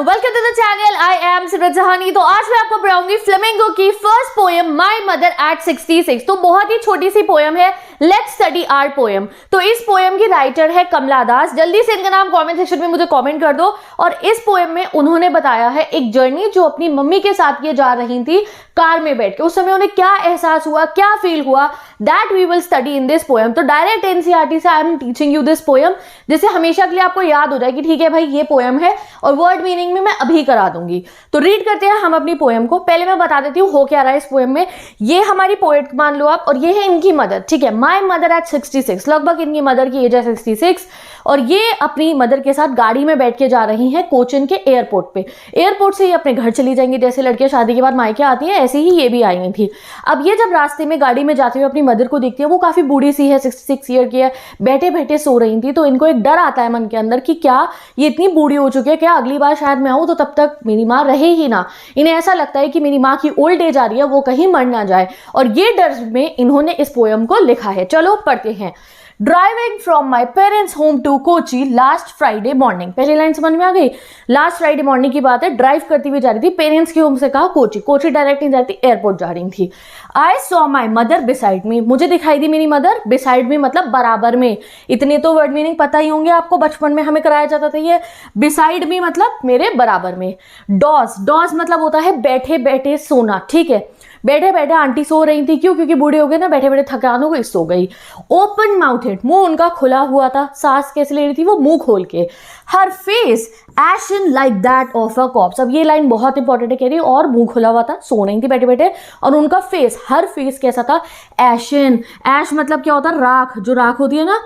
Welcome to the channel. I am Simrat Jahani. तो आज मैं आपको पढ़ाऊंगी फ्लेमिंगो की first poem my mother at 66। तो बहुत ही छोटी सी पोएम है, लेट्स स्टडी आवर पोएम। तो इस पोएम की राइटर है कमला दास। जल्दी से इनका नाम कमेंट सेक्शन में मुझे कमेंट कर दो। और इस पोएम में उन्होंने बताया है एक जर्नी जो अपनी मम्मी के साथ ये जा रही थी कार में बैठ के। उस समय उन्हें क्या एहसास हुआ, क्या फील हुआ, that we will study in this poem. तो डायरेक्ट एनसीईआरटी से I am teaching you this poem, जिससे हमेशा के लिए आपको याद हो जाए कि ठीक है भाई ये पोएम है, और वर्ड मीनिंग में मैं अभी करा दूंगी। तो रीड करते हैं हम अपनी पोएम को। पहले मैं बता देती हूँ हो क्या रहा है इस पोएम में। ये हमारी पोएट मान लो आप, और ये है इनकी मदर। ठीक है, माय मदर एट 66, लगभग इनकी मदर की एज है 66। और ये अपनी मदर के साथ गाड़ी में बैठ के जा रही हैं कोचिन के एयरपोर्ट पे। एयरपोर्ट से ये अपने घर चली जाएंगी, जैसे लड़कियां शादी के बाद मायके आती हैं ऐसे ही ये भी आई हुई थी। अब ये जब रास्ते में गाड़ी में जाते हुए अपनी मदर को देखती है, वो काफी बूढ़ी सी है, 66 ईयर की है, बैठे बैठे सो रही थी। तो इनको एक डर आता है मन के अंदर कि क्या ये इतनी बूढ़ी हो चुकी है, क्या अगली बार शायद मैं आऊँ तो तब तक मेरी माँ रहे ही ना। इन्हें ऐसा लगता है कि मेरी माँ की ओल्ड एज आ रही है, वो कहीं मर ना जाए। और ये डर में इन्होंने इस पोएम को लिखा है। चलो पढ़ते हैं। Driving from my parents home to Kochi last Friday morning. पहली लाइन समझ में आ गई। लास्ट फ्राइडे मॉर्निंग की बात है, ड्राइव करती हुई जा रही थी पेरेंट्स के होम से कहा कोची। कोची डायरेक्ट नहीं जाती, एयरपोर्ट जा रही थी। I saw my mother beside me. मुझे दिखाई दी मेरी मदर। बिसाइड मी मतलब बराबर में। इतने तो वर्ड मीनिंग पता ही होंगे आपको, बचपन में हमें कराया जाता था ये। बिसाइड मी मतलब मेरे बराबर में। डॉज, डॉज मतलब होता है बैठे बैठे सोना। ठीक है, बैठे बैठे आंटी सो रही थी। क्यों? क्योंकि बूढ़े हो गए ना, बैठे बैठे थकान हो गई, सो गई। ओपन माउथेड, मुंह उनका खुला हुआ था। सांस कैसे ले रही थी वो? मुंह खोल के। Her face ashen like that of a corpse. अब ये लाइन बहुत इंपॉर्टेंट है, कह रही और मुंह खुला हुआ था, सो रही थी बैठे बैठे, और उनका फेस, हर फेस कैसा था? एशन। ऐश मतलब क्या होता है? राख। जो राख होती है ना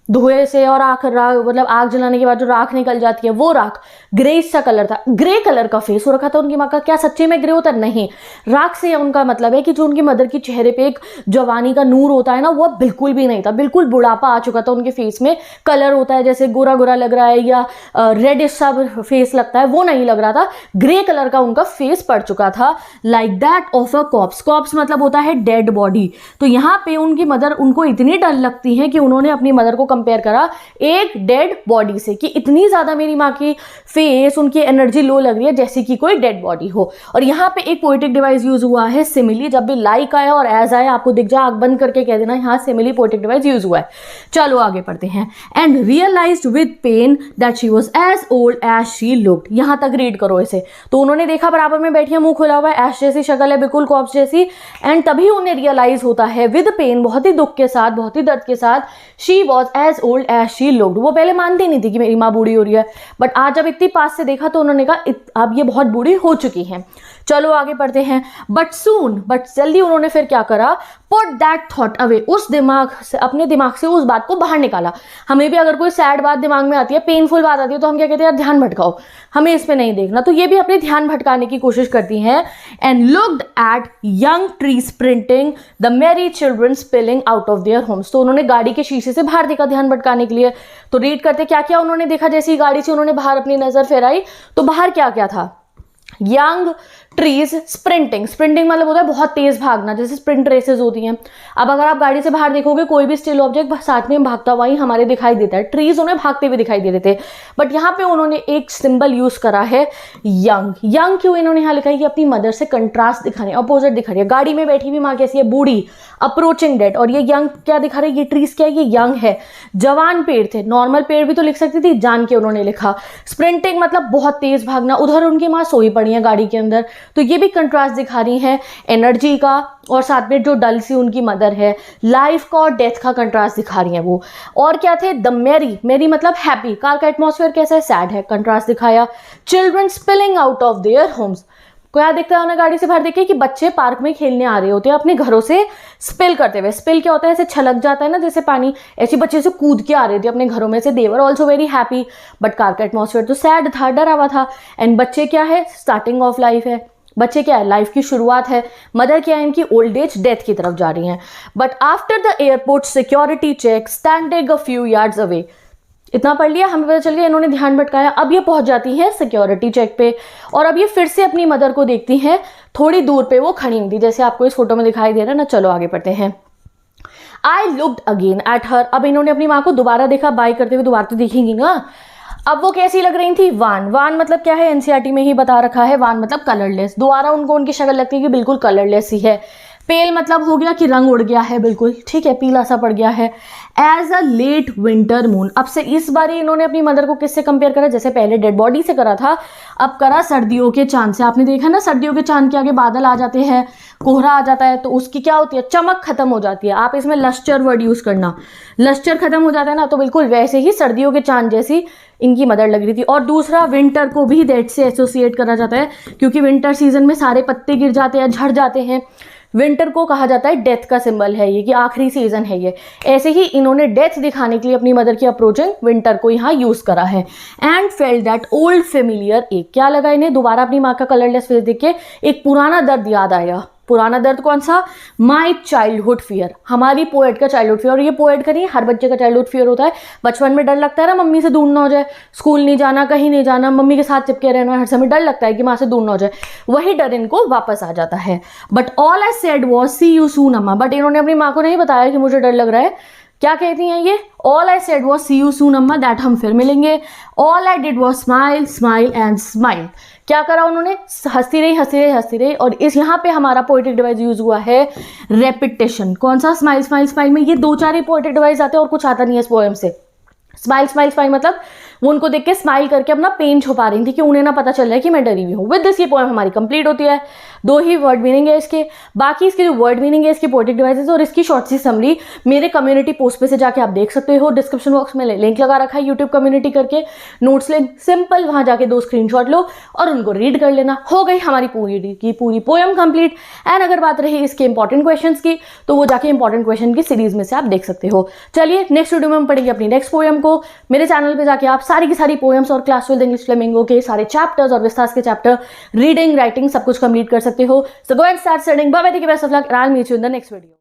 धुएं से, और आग मतलब आग जलाने के बाद जो राख निकल जाती है, वो राख। ग्रेइश सा कलर था, ग्रे कलर का फेस हो रखा था उनकी माँ का। क्या सच्चे में ग्रे होता? नहीं, राख से उनका मतलब है कि जो उनकी मदर की चेहरे पे एक जवानी का नूर होता है ना, वो बिल्कुल भी नहीं था। बिल्कुल बुढ़ापा आ चुका था उनके फेस में। कलर होता है जैसे गोरा गोरा लग रहा है या रेडिश सा फेस लगता है, वो नहीं लग रहा था। ग्रे कलर का उनका फेस पड़ चुका था। Like that of a corpse. Corpse मतलब होता है डेड बॉडी। तो यहाँ पे उनकी मदर, उनको इतनी डर लगती है कि उन्होंने अपनी मदर को कंपेयर करा एक डेड बॉडी से, कि इतनी ज्यादा मेरी माँ की फेस, उनकी एनर्जी लो लग रही है जैसे कि कोई डेड बॉडी हो। और यहाँ पे एक पोएटिक डिवाइस यूज हुआ है, सिमिली। जब भी लाइक आए और एज आए आपको दिख जाए, आंख बंद करके कह देना यहाँ सिमिली पोएटिक डिवाइस यूज हुआ है। चलो आगे पढ़ते हैं। And realised with pain that she was as old as she looked. यहाँ तक रीड करो इसे। तो उन्होंने देखा बराबर में बैठी है, मुंह खुला हुआ है, ऐश जैसी शक्ल है, बिल्कुल कॉप्स जैसी। एंड तभी उन्हें रियलाइज होता है विद पेन, बहुत ही दुख के साथ, बहुत ही दर्द के साथ, she was as old as she looked. वो पहले मानती नहीं थी कि मेरी माँ बूढ़ी हो रही है, बट आज जब इतनी पास से देखा तो उन्होंने कहा अब ये बहुत बूढ़ी हो चुकी हैं। चलो आगे पढ़ते हैं। बट सून, बट जल्दी उन्होंने फिर क्या करा? Put that thought away. उस दिमाग से, अपने दिमाग से उस बात को बाहर निकाला। हमें भी अगर कोई सैड बात दिमाग में आती है, पेनफुल बात आती है, तो हम क्या कहते हैं? यार ध्यान भटकाओ, हमें इस पे नहीं देखना। तो ये भी अपने ध्यान भटकाने की कोशिश करती हैं। And looked at young tree sprinting the merry children spilling out of their homes. तो उन्होंने गाड़ी के शीशे से बाहर देखा ध्यान भटकाने के लिए। तो रीड करते क्या क्या उन्होंने देखा। जैसे ही गाड़ी से उन्होंने बाहर अपनी नजर फेराई तो बाहर क्या क्या था? Young trees sprinting. स्प्रिंटिंग मतलब होता है बहुत तेज भागना, जैसे स्प्रिंट रेसेस होती हैं। अब अगर आप गाड़ी से बाहर देखोगे, कोई भी स्टिल ऑब्जेक्ट साथ में भागता हुआ ही हमारे दिखाई देता है। ट्रीज उन्हें भागते हुए दिखाई दे रहे थे, बट यहाँ पे उन्होंने एक सिंबल यूज करा है, यंग। यंग क्यों इन्होंने यहाँ लिखा है? कि अपनी मदर से कंट्रास्ट दिखा रही है, अपोजिट दिखा रही है। गाड़ी में बैठी हुई माँ कैसी है? बूढ़ी, अप्रोचिंग डेड। और ये यंग क्या दिखा रही है? ये ट्रीज क्या है? ये यंग है। जवान पेड़ थे, नॉर्मल पेड़ भी तो लिख सकती थी, जान के उन्होंने लिखा। स्प्रिंटिंग मतलब बहुत तेज भागना। उधर उनकी माँ सोई पड़ी है गाड़ी के अंदर, तो ये भी कंट्रास्ट दिखा रही है एनर्जी का, और साथ में जो डल सी उनकी मदर है, लाइफ का और डेथ का कंट्रास्ट दिखा रही है वो। और क्या थे? द मेरी, मेरी मतलब हैप्पी। कार का एटमॉस्फेयर कैसा है? सैड है, कंट्रास्ट दिखाया। Children spilling out of their Holmes. क्या देखता है उन्हें गाड़ी से बाहर देखे? कि बच्चे पार्क में खेलने आ रहे होते हैं अपने घरों से स्पिल करते हुए। स्पिल क्या होता है? ऐसे छलक जाता है ना जैसे पानी, ऐसे बच्चे से कूद के आ रहे थे अपने घरों में से। They were also very happy, but car का एटमॉस्फेयर तो सैड था, डरा हुआ था। एंड बच्चे क्या है? स्टार्टिंग ऑफ लाइफ है। बच्चे क्या है? लाइफ की शुरुआत है। मदर क्या है? इनकी ओल्ड एज, डेथ की तरफ जा रही हैं। But after the airport security check standing a few yards away. इतना पढ़ लिया, हमें पता चल गया इन्होंने ध्यान भटकाया। अब ये पहुंच जाती है सिक्योरिटी चेक पे, और अब ये फिर से अपनी मदर को देखती हैं। थोड़ी दूर पे वो खड़ी हुई थी, जैसे आपको इस फोटो में दिखाई दे रहा है ना। चलो आगे पढ़ते हैं। I looked again at her. अब इन्होंने अपनी माँ को दोबारा देखा, बाय करते हुए। दोबारा तो देखेंगी ना। अब वो कैसी लग रही थी? वान। वान मतलब क्या है? एनसीईआरटी में ही बता रखा है, वान मतलब कलरलेस। दोबारा उनको उनकी शक्ल लगती है कि बिल्कुल कलरलेस ही है। पेल मतलब हो गया कि रंग उड़ गया है बिल्कुल, ठीक है, पीला सा पड़ गया है। As a late winter moon, अब से इस बार इन्होंने अपनी मदर को किससे कंपेयर करा? जैसे पहले डेड बॉडी से करा था, अब करा सर्दियों के चांद से। आपने देखा ना, सर्दियों के चांद के आगे बादल आ जाते हैं, कोहरा आ जाता है, तो उसकी क्या होती है? चमक खत्म हो जाती है। आप इसमें लस्टर वर्ड यूज करना, लस्टर खत्म हो जाता है ना, तो बिल्कुल वैसे ही सर्दियों के चांद जैसी इनकी मदर लग रही थी। और दूसरा, विंटर को भी डेथ से एसोसिएट करा जाता है, क्योंकि विंटर सीजन में सारे पत्ते गिर जाते हैं, झड़ जाते हैं। विंटर को कहा जाता है डेथ का सिंबल है ये, कि आखिरी सीजन है ये। ऐसे ही इन्होंने डेथ दिखाने के लिए अपनी मदर की अप्रोचिंग विंटर को यहाँ यूज करा है। And felt that old familiar एक, क्या लगा इन्हें? दोबारा अपनी माँ का कलरलेस फेस देख के एक पुराना दर्द याद आया। पुराना दर्द कौन सा? माई चाइल्डहुड फियर, हमारी पोएट का चाइल्डहुड फियर। और ये पोएट का नहीं, हर बच्चे का चाइल्डहुड फियर होता है। बचपन में डर लगता है ना मम्मी से दूर ना हो जाए, स्कूल नहीं जाना, कहीं नहीं जाना, मम्मी के साथ चिपके रहना, हर समय डर लगता है कि माँ से दूर ना हो जाए। वही डर इनको वापस आ जाता है। But all I said was see you soon Amma, but इन्होंने अपनी माँ को नहीं बताया कि मुझे डर लग रहा है। क्या कहती हैं ये? All I said was see you soon Amma, that हम फिर मिलेंगे। All I did was smile smile and smile. क्या करा उन्होंने? हंसती रही हंसती रही हंसती रही। और इस यहाँ पे हमारा पोएटिक डिवाइस यूज हुआ है रेपिटेशन। कौन सा? स्माइल स्माइल स्माइल में ये दो चार ही पोएटिक डिवाइस आते हैं और कुछ आता नहीं है इस पोएम से। स्माइल स्माइल स्माइल मतलब वो उनको देख के स्माइल करके अपना पेन छुपा रही थी कि उन्हें ना पता चल रहा है कि मैं डरी हुई हूँ। विद दिस ये पोएम हमारी कंप्लीट होती है। दो ही वर्ड मीनिंग है इसके, बाकी इसके जो वर्ड मीनिंग है इसकी पोएटिक डिवाइसेस और इसकी शॉर्ट सी समरी मेरे कम्युनिटी पोस्ट पे से जाके आप देख सकते हो। डिस्क्रिप्शन बॉक्स में लिंक लगा रखा है यूट्यूब कम्युनिटी करके, नोट्स लिंक, सिंपल वहां जाके 2 स्क्रीनशॉट लो और उनको रीड कर लेना। हो गई हमारी पूरी पोएम कंप्लीट। एंड अगर बात रही इसके इंपॉर्टेंट क्वेश्चन की, तो वो जाके इंपॉर्टेंट क्वेश्चन की सीरीज में से आप देख सकते हो। चलिए नेक्स्ट वीडियो में हम पढ़ेंगे अपनी नेक्स्ट पोएम को। मेरे चैनल पे जाके आप सारी की सारी पोएम्स और क्लास 12 इंग्लिश फ्लेमिंगो के सारे चैप्टर्स और विस्तार के चैप्टर, रीडिंग, राइटिंग सब कुछ कंप्लीट कर सकते हो। So go and start studying. Bye bye, take care, best of luck, and I will meet you in the next video.